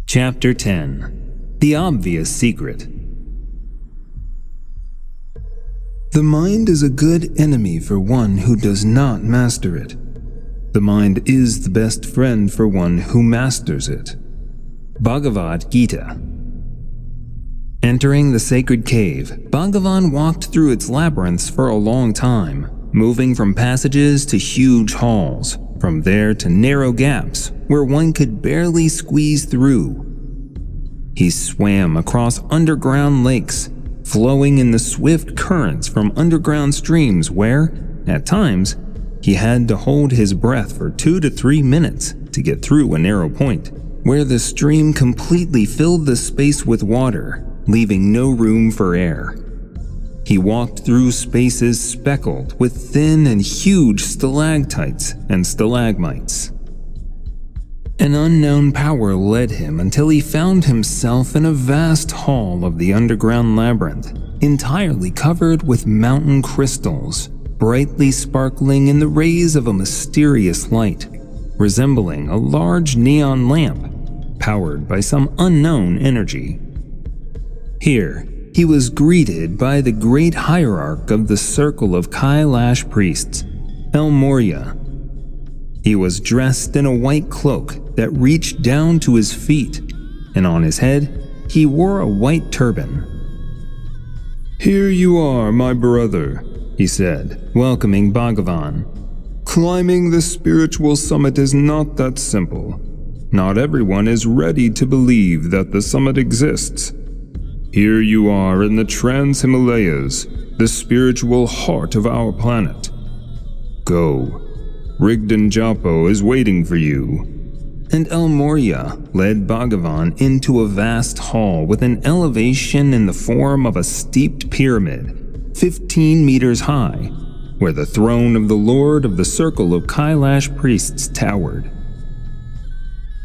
Chapter 10. The Obvious Secret. The mind is a good enemy for one who does not master it. The mind is the best friend for one who masters it. Bhagavad Gita. Entering the sacred cave, Bhagavan walked through its labyrinths for a long time, moving from passages to huge halls, from there to narrow gaps where one could barely squeeze through. He swam across underground lakes, flowing in the swift currents from underground streams where, at times, he had to hold his breath for 2 to 3 minutes to get through a narrow point, where the stream completely filled the space with water, leaving no room for air. He walked through spaces speckled with thin and huge stalactites and stalagmites. An unknown power led him until he found himself in a vast hall of the underground labyrinth, entirely covered with mountain crystals, brightly sparkling in the rays of a mysterious light, resembling a large neon lamp, powered by some unknown energy. Here, he was greeted by the great hierarch of the circle of Kailash priests, El Morya. He was dressed in a white cloak that reached down to his feet, and on his head, he wore a white turban. "Here you are, my brother," he said, welcoming Bhagavan. "Climbing the spiritual summit is not that simple. Not everyone is ready to believe that the summit exists. Here you are in the Trans-Himalayas, the spiritual heart of our planet. Go. Rigden Japo is waiting for you." And El Morya led Bhagavan into a vast hall with an elevation in the form of a steeped pyramid, 15 meters high, where the throne of the Lord of the Circle of Kailash priests towered.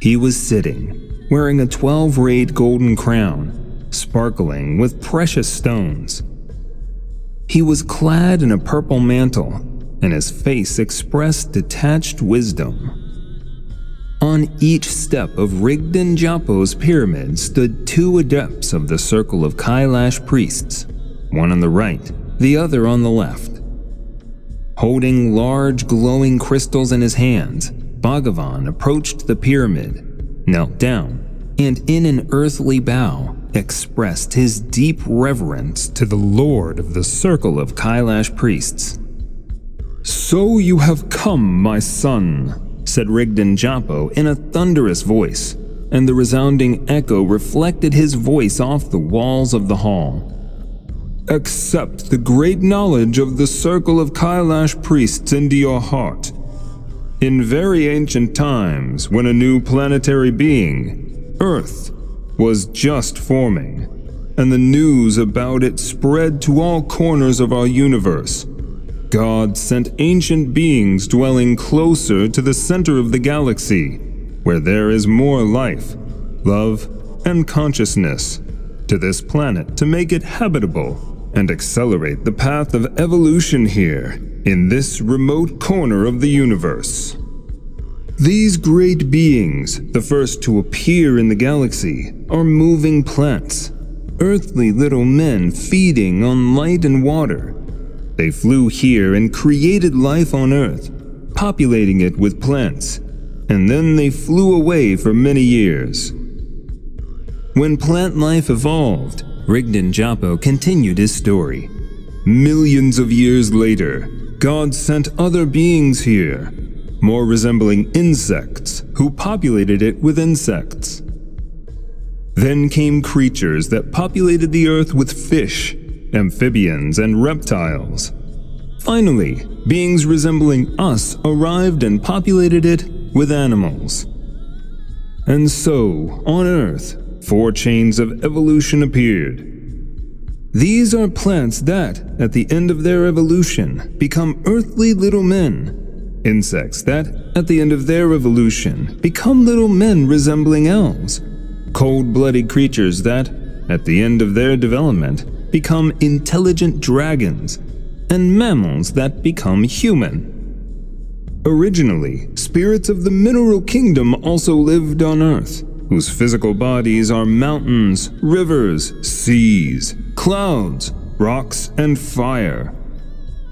He was sitting, wearing a 12-rayed golden crown, sparkling with precious stones. He was clad in a purple mantle, and his face expressed detached wisdom. On each step of Rigden Japo's pyramid stood 2 adepts of the Circle of Kailash priests, one on the right, the other on the left. Holding large glowing crystals in his hands, Bhagavan approached the pyramid, knelt down, and in an earthly bow, expressed his deep reverence to the Lord of the Circle of Kailash priests. "So you have come, my son," said Rigden Japo in a thunderous voice, and the resounding echo reflected his voice off the walls of the hall. "Accept the great knowledge of the Circle of Kailash priests into your heart. In very ancient times, when a new planetary being, Earth, was just forming, and the news about it spread to all corners of our universe, God sent ancient beings dwelling closer to the center of the galaxy, where there is more life, love, and consciousness, to this planet to make it habitable and accelerate the path of evolution here, in this remote corner of the universe. These great beings, the first to appear in the galaxy, are moving plants, earthly little men feeding on light and water. They flew here and created life on Earth, populating it with plants, and then they flew away for many years. When plant life evolved, Rigden Japo continued his story. Millions of years later, God sent other beings here, more resembling insects, who populated it with insects. Then came creatures that populated the earth with fish, amphibians, and reptiles. Finally, beings resembling us arrived and populated it with animals. And so, on Earth, 4 chains of evolution appeared. These are plants that, at the end of their evolution, become earthly little men. Insects that, at the end of their evolution, become little men resembling elves. Cold-blooded creatures that, at the end of their development, become intelligent dragons, and mammals that become human. Originally, spirits of the mineral kingdom also lived on Earth, whose physical bodies are mountains, rivers, seas, clouds, rocks, and fire.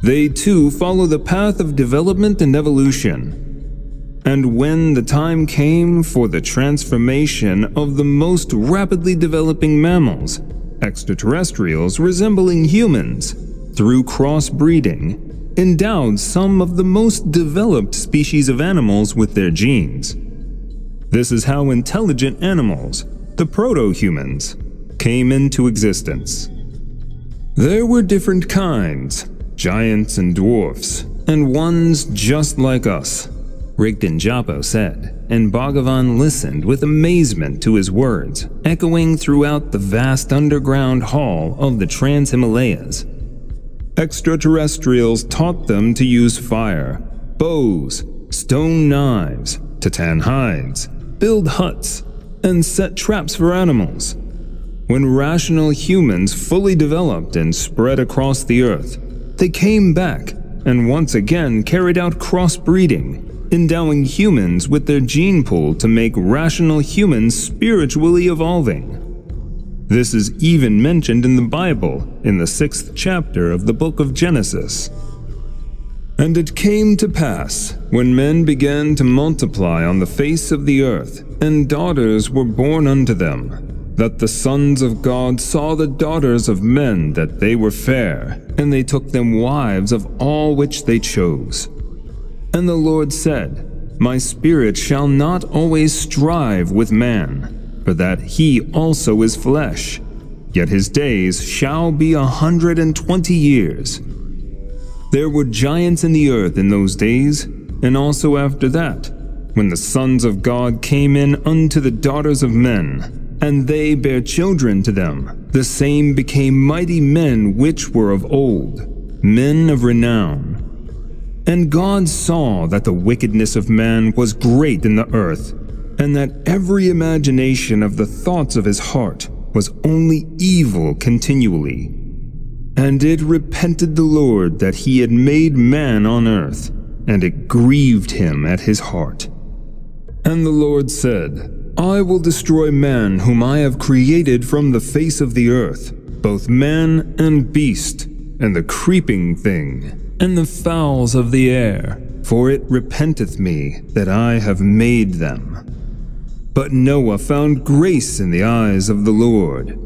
They too follow the path of development and evolution. And when the time came for the transformation of the most rapidly developing mammals, extraterrestrials resembling humans, through crossbreeding, endowed some of the most developed species of animals with their genes. This is how intelligent animals, the proto-humans, came into existence. There were different kinds, giants and dwarfs, and ones just like us, Rigdon Japo said, and Bhagavan listened with amazement to his words, echoing throughout the vast underground hall of the Trans-Himalayas. Extraterrestrials taught them to use fire, bows, stone knives, tattan hides, build huts, and set traps for animals. When rational humans fully developed and spread across the earth, they came back and once again carried out crossbreeding, endowing humans with their gene pool to make rational humans spiritually evolving. This is even mentioned in the Bible in the 6th chapter of the book of Genesis. And it came to pass, when men began to multiply on the face of the earth, and daughters were born unto them, that the sons of God saw the daughters of men that they were fair, and they took them wives of all which they chose. And the Lord said, My spirit shall not always strive with man, for that he also is flesh, yet his days shall be 120 years. There were giants in the earth in those days, and also after that, when the sons of God came in unto the daughters of men, and they bare children to them, the same became mighty men which were of old, men of renown. And God saw that the wickedness of man was great in the earth, and that every imagination of the thoughts of his heart was only evil continually. And it repented the Lord that he had made man on earth, and it grieved him at his heart. And the Lord said, I will destroy man whom I have created from the face of the earth, both man and beast, and the creeping thing, and the fowls of the air, for it repenteth me that I have made them. But Noah found grace in the eyes of the Lord.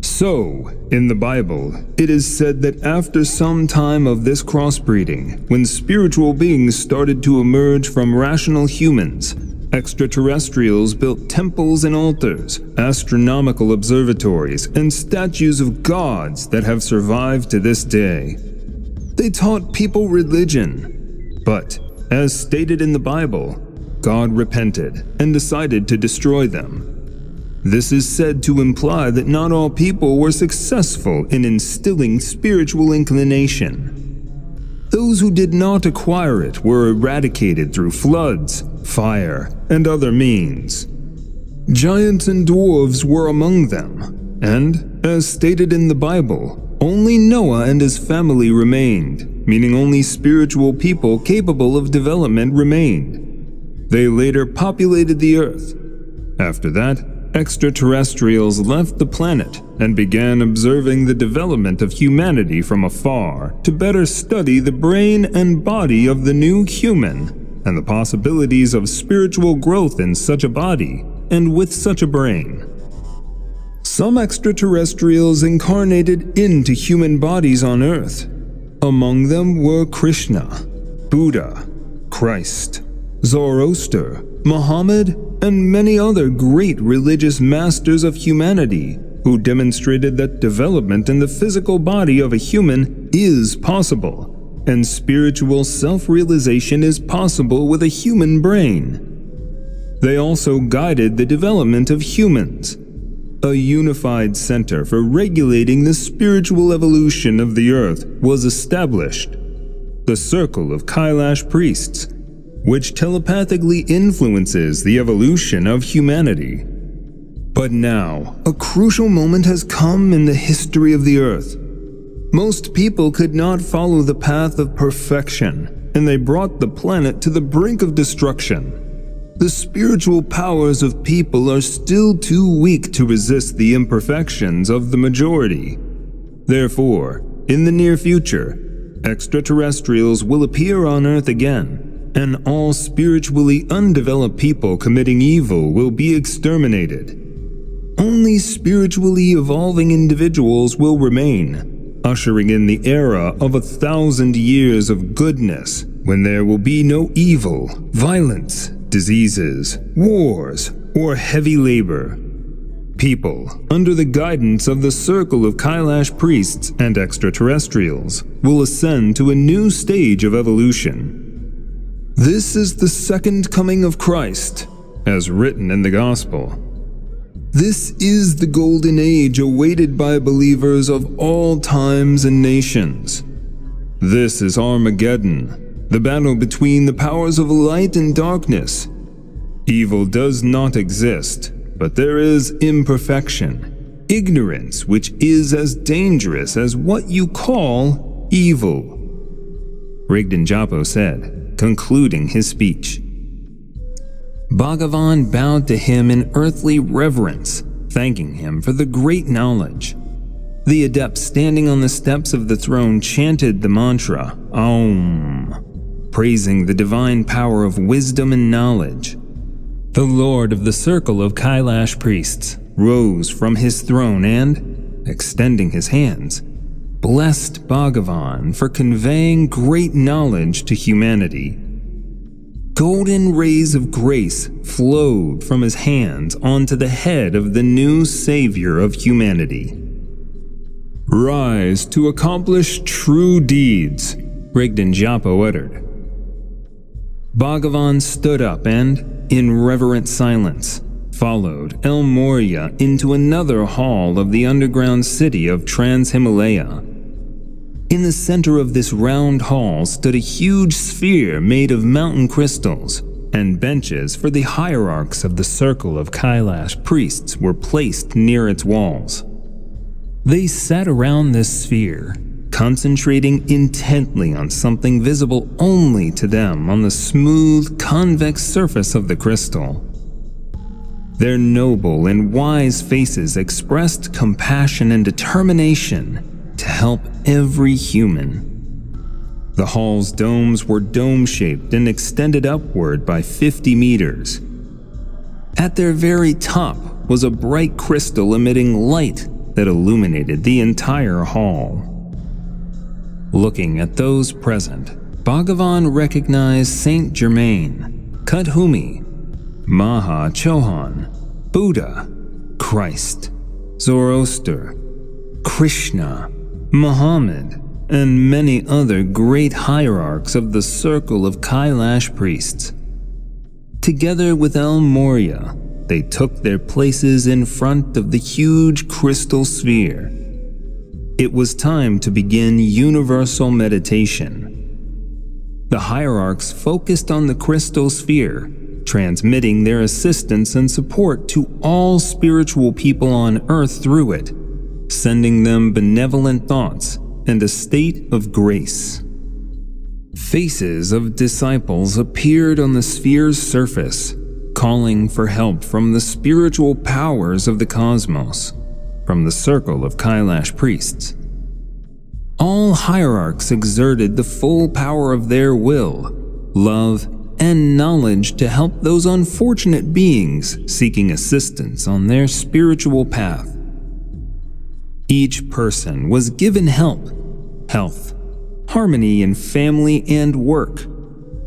So, in the Bible, it is said that after some time of this crossbreeding, when spiritual beings started to emerge from rational humans, extraterrestrials built temples and altars, astronomical observatories, and statues of gods that have survived to this day. They taught people religion, but, as stated in the Bible, God repented and decided to destroy them. This is said to imply that not all people were successful in instilling spiritual inclination. Those who did not acquire it were eradicated through floods, fire, and other means. Giants and dwarves were among them, and, as stated in the Bible, only Noah and his family remained, meaning only spiritual people capable of development remained. They later populated the earth. After that, extraterrestrials left the planet and began observing the development of humanity from afar to better study the brain and body of the new human and the possibilities of spiritual growth in such a body and with such a brain. Some extraterrestrials incarnated into human bodies on Earth. Among them were Krishna, Buddha, Christ, Zoroaster, Muhammad, and many other great religious masters of humanity who demonstrated that development in the physical body of a human is possible, and spiritual self-realization is possible with a human brain. They also guided the development of humans. A unified center for regulating the spiritual evolution of the earth was established. The Circle of Kailash Priests, which telepathically influences the evolution of humanity. But now, a crucial moment has come in the history of the earth. Most people could not follow the path of perfection, and they brought the planet to the brink of destruction. The spiritual powers of people are still too weak to resist the imperfections of the majority. Therefore, in the near future, extraterrestrials will appear on Earth again, and all spiritually undeveloped people committing evil will be exterminated. Only spiritually evolving individuals will remain, ushering in the era of 1,000 years of goodness, when there will be no evil, violence, diseases, wars, or heavy labor. People, under the guidance of the circle of Kailash priests and extraterrestrials, will ascend to a new stage of evolution. This is the second coming of Christ, as written in the Gospel. This is the golden age awaited by believers of all times and nations. This is Armageddon, the battle between the powers of light and darkness. Evil does not exist, but there is imperfection, ignorance which is as dangerous as what you call evil, Rigdon Japo said, concluding his speech. Bhagavan bowed to him in earthly reverence, thanking him for the great knowledge. The adept standing on the steps of the throne chanted the mantra, Aum, praising the divine power of wisdom and knowledge. The Lord of the Circle of Kailash Priests rose from his throne and, extending his hands, blessed Bhagavan for conveying great knowledge to humanity. Golden rays of grace flowed from his hands onto the head of the new savior of humanity. Rise to accomplish true deeds, Rigdon Japo uttered. Bhagavan stood up and, in reverent silence, followed El Morya into another hall of the underground city of Trans-Himalaya. In the center of this round hall stood a huge sphere made of mountain crystals, and benches for the hierarchs of the circle of Kailash priests were placed near its walls. They sat around this sphere, concentrating intently on something visible only to them on the smooth, convex surface of the crystal. Their noble and wise faces expressed compassion and determination to help every human. The hall's domes were dome-shaped and extended upward by 50 meters. At their very top was a bright crystal emitting light that illuminated the entire hall. Looking at those present, Bhagavan recognized Saint Germain, Kadhumi, Maha Chohan, Buddha, Christ, Zoroaster, Krishna, Muhammad, and many other great hierarchs of the circle of Kailash priests. Together with El Morya, they took their places in front of the huge crystal sphere. It was time to begin universal meditation. The hierarchs focused on the crystal sphere, transmitting their assistance and support to all spiritual people on earth through it, sending them benevolent thoughts and a state of grace. Faces of disciples appeared on the sphere's surface, calling for help from the spiritual powers of the cosmos, from the circle of Kailash priests. All hierarchs exerted the full power of their will, love, and knowledge to help those unfortunate beings seeking assistance on their spiritual path. Each person was given help, health, harmony in family and work,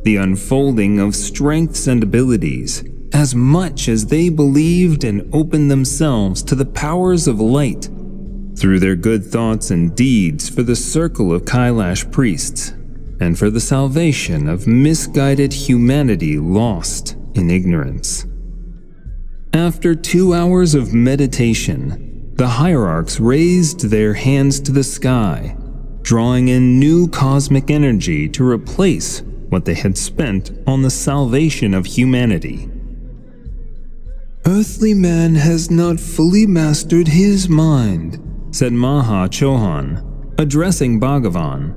the unfolding of strengths and abilities, as much as they believed and opened themselves to the powers of light through their good thoughts and deeds for the circle of Kailash priests and for the salvation of misguided humanity lost in ignorance. After 2 hours of meditation, the hierarchs raised their hands to the sky, drawing in new cosmic energy to replace what they had spent on the salvation of humanity. Earthly man has not fully mastered his mind, said Maha Chohan, addressing Bhagavan.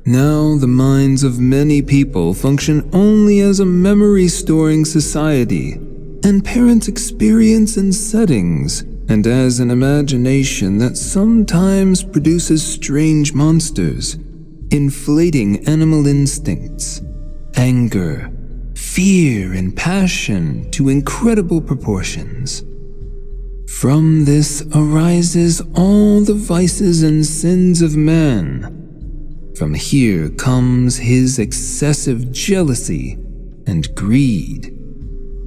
Now the minds of many people function only as a memory-storing society, and parents experience in settings, and as an imagination that sometimes produces strange monsters, inflating animal instincts, anger, fear, and passion to incredible proportions. From this arises all the vices and sins of man. From here comes his excessive jealousy and greed,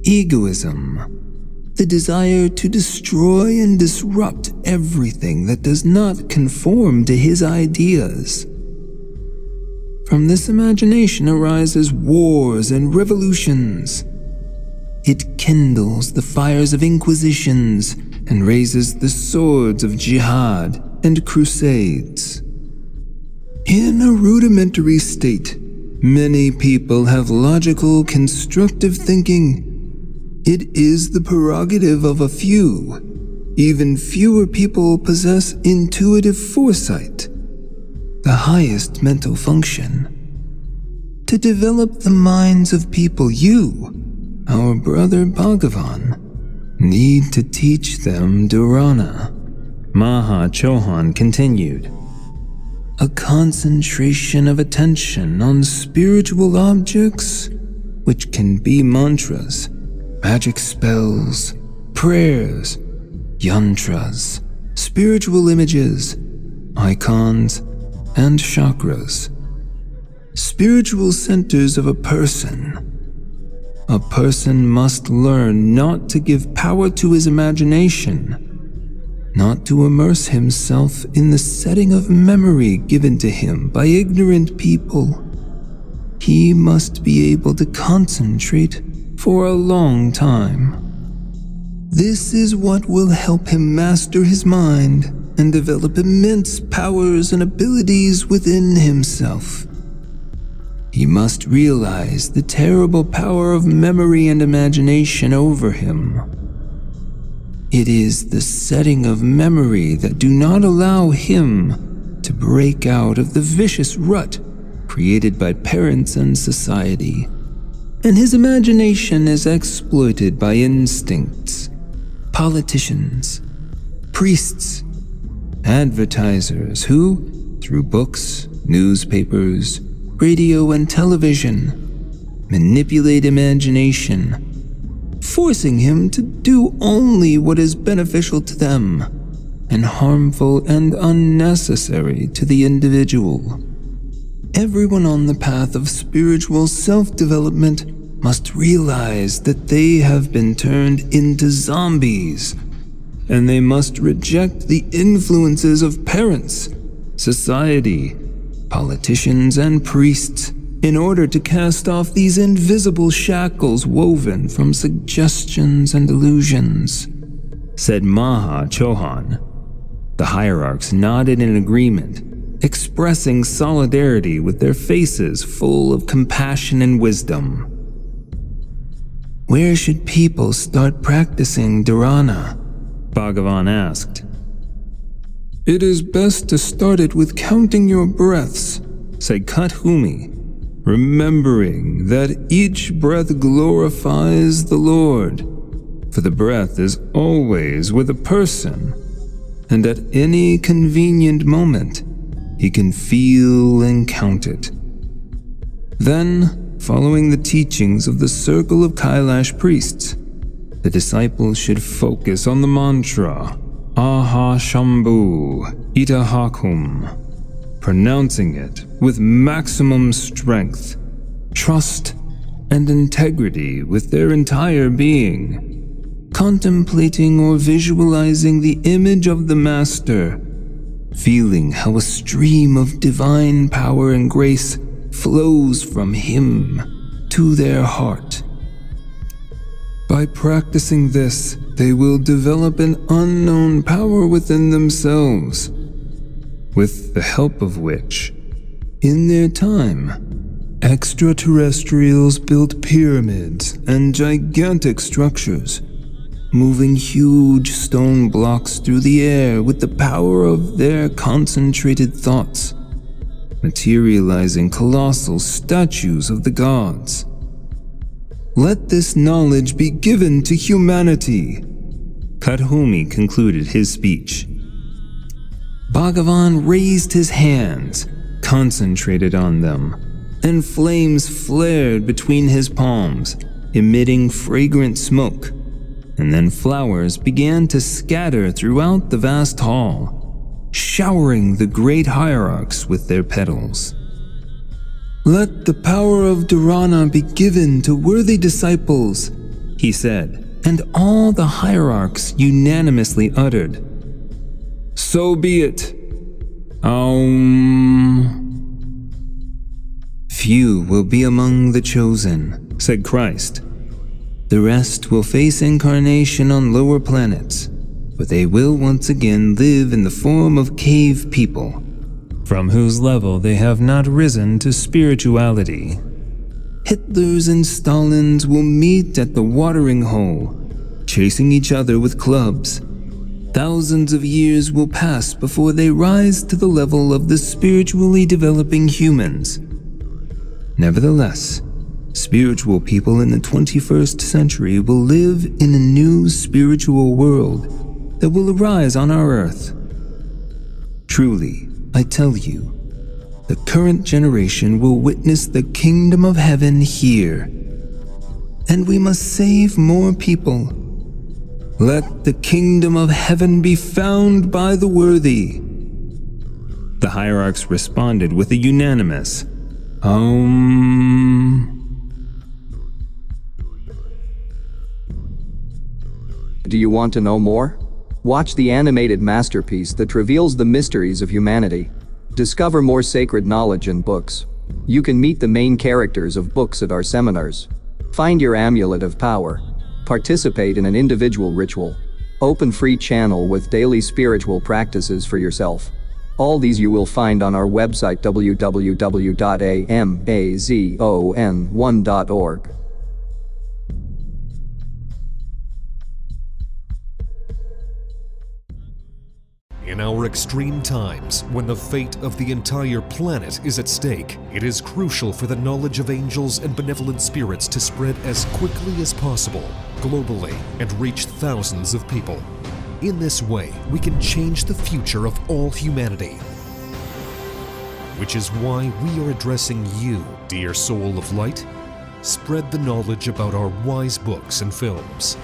egoism, the desire to destroy and disrupt everything that does not conform to his ideas. From this imagination arises wars and revolutions. It kindles the fires of inquisitions and raises the swords of jihad and crusades. In a rudimentary state, many people have logical, constructive thinking. It is the prerogative of a few. Even fewer people possess intuitive foresight, the highest mental function. To develop the minds of people, you, our brother Bhagavan, need to teach them Dharana. Maha Chohan continued. A concentration of attention on spiritual objects, which can be mantras, magic spells, prayers, yantras, spiritual images, icons, and chakras. Spiritual centers of a person. A person must learn not to give power to his imagination, not to immerse himself in the setting of memory given to him by ignorant people. He must be able to concentrate for a long time. This is what will help him master his mind and develop immense powers and abilities within himself. He must realize the terrible power of memory and imagination over him. It is the setting of memory that do not allow him to break out of the vicious rut created by parents and society, and his imagination is exploited by instincts, politicians, priests, advertisers who, through books, newspapers, radio, and television, manipulate imagination, forcing him to do only what is beneficial to them and harmful and unnecessary to the individual. Everyone on the path of spiritual self-development must realize that they have been turned into zombies, and they must reject the influences of parents, society, politicians, and priests in order to cast off these invisible shackles woven from suggestions and illusions, said Maha Chohan. The hierarchs nodded in agreement, expressing solidarity with their faces full of compassion and wisdom. Where should people start practicing Dharana? Bhagavan asked. It is best to start it with counting your breaths, said Kathumi, remembering that each breath glorifies the Lord, for the breath is always with a person, and at any convenient moment he can feel and count it. Then, following the teachings of the circle of Kailash priests, the disciples should focus on the mantra Aha Shambhu Itahakum, pronouncing it with maximum strength, trust, and integrity with their entire being, contemplating or visualizing the image of the Master, feeling how a stream of divine power and grace flows from him to their heart. By practicing this, they will develop an unknown power within themselves, with the help of which, in their time, extraterrestrials built pyramids and gigantic structures, moving huge stone blocks through the air with the power of their concentrated thoughts. materializing colossal statues of the gods. Let this knowledge be given to humanity, Kadhumi concluded his speech. Bhagavan raised his hands, concentrated on them, and flames flared between his palms, emitting fragrant smoke, and then flowers began to scatter throughout the vast hall, showering the great hierarchs with their petals. Let the power of Dharana be given to worthy disciples, he said, and all the hierarchs unanimously uttered, So be it. Aum. Few will be among the chosen, said Christ. The rest will face incarnation on lower planets, but they will once again live in the form of cave people, from whose level they have not risen to spirituality. Hitlers and Stalins will meet at the watering hole, chasing each other with clubs. Thousands of years will pass before they rise to the level of the spiritually developing humans. Nevertheless, spiritual people in the 21st century will live in a new spiritual world that will arise on our earth. Truly, I tell you, the current generation will witness the kingdom of heaven here, and we must save more people. Let the kingdom of heaven be found by the worthy. The hierarchs responded with a unanimous Do you want to know more? Watch the animated masterpiece that reveals the mysteries of humanity. Discover more sacred knowledge in books. You can meet the main characters of books at our seminars. Find your amulet of power. Participate in an individual ritual. Open free channel with daily spiritual practices for yourself. All these you will find on our website www.amazon1.org. In our extreme times, when the fate of the entire planet is at stake, it is crucial for the knowledge of angels and benevolent spirits to spread as quickly as possible, globally, and reach thousands of people. In this way, we can change the future of all humanity. Which is why we are addressing you, dear soul of light. Spread the knowledge about our wise books and films.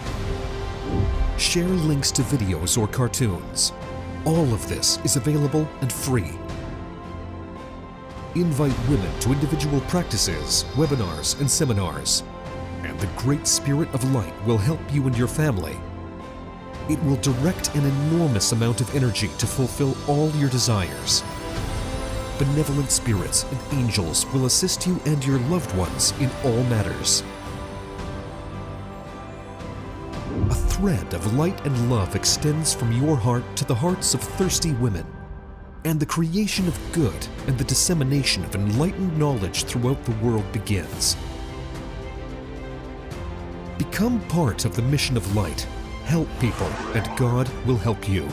Share links to videos or cartoons. All of this is available and free. Invite women to individual practices, webinars, and seminars. And the Great Spirit of Light will help you and your family. It will direct an enormous amount of energy to fulfill all your desires. Benevolent spirits and angels will assist you and your loved ones in all matters. A thread of light and love extends from your heart to the hearts of thirsty women, and the creation of good and the dissemination of enlightened knowledge throughout the world begins. Become part of the mission of light. Help people, and God will help you.